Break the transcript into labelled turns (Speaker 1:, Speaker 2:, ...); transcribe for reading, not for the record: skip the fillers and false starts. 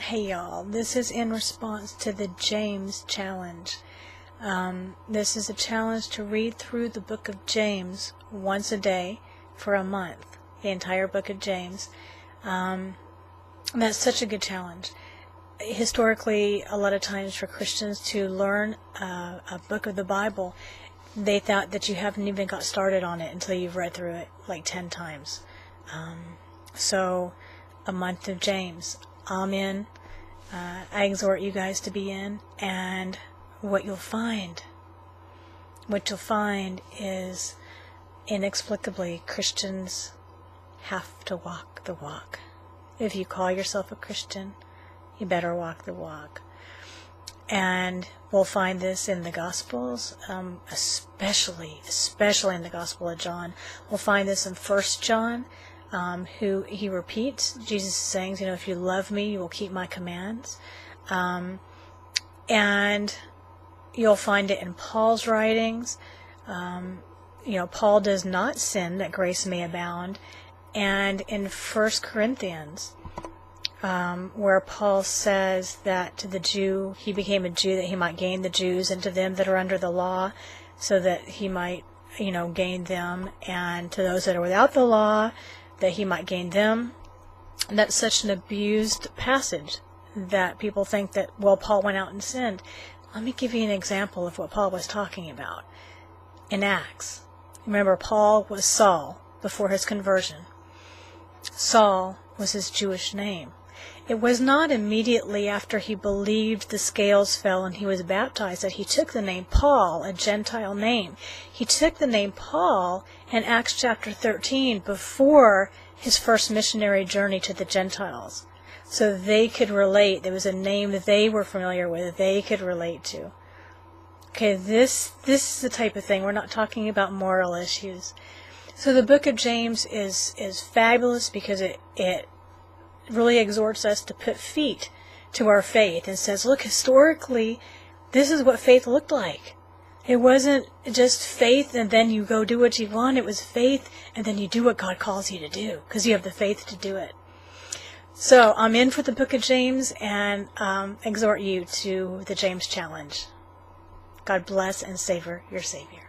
Speaker 1: Hey y'all, this is in response to the James challenge. This is a challenge to read through the book of James once a day for a month, the entire book of James. That's such a good challenge. Historically, a lot of times for Christians to learn a book of the Bible, they thought that you haven't even got started on it until you've read through it like 10 times. So, a month of James. I'm in. I exhort you guys to be in, and what you'll find is inexplicably Christians have to walk the walk. If you call yourself a Christian, you better walk the walk. And we'll find this in the Gospels, especially in the Gospel of John. We'll find this in 1 John. Who he repeats. Jesus is saying, if you love me, you will keep my commands. And you'll find it in Paul's writings. Paul does not sin that grace may abound. And in 1 Corinthians, where Paul says that to the Jew, he became a Jew that he might gain the Jews, and to them that are under the law, so that he might, gain them, and to those that are without the law, that he might gain them. And that's such an abused passage that people think that, Paul went out and sinned. Let me give you an example of what Paul was talking about. In Acts, remember, Paul was Saul before his conversion. Saul was his Jewish name. It was not immediately after he believed the scales fell and he was baptized that he took the name Paul, a Gentile name. He took the name Paul in Acts chapter 13 before his first missionary journey to the Gentiles. So they could relate. There was a name that they were familiar with, they could relate to. Okay, this is the type of thing. We're not talking about moral issues. So the book of James is fabulous because it really exhorts us to put feet to our faith and says, look, historically, this is what faith looked like. It wasn't just faith and then you go do what you want. It was faith and then you do what God calls you to do because you have the faith to do it. So I'm in for the book of James and exhort you to the James challenge. God bless and savor your Savior.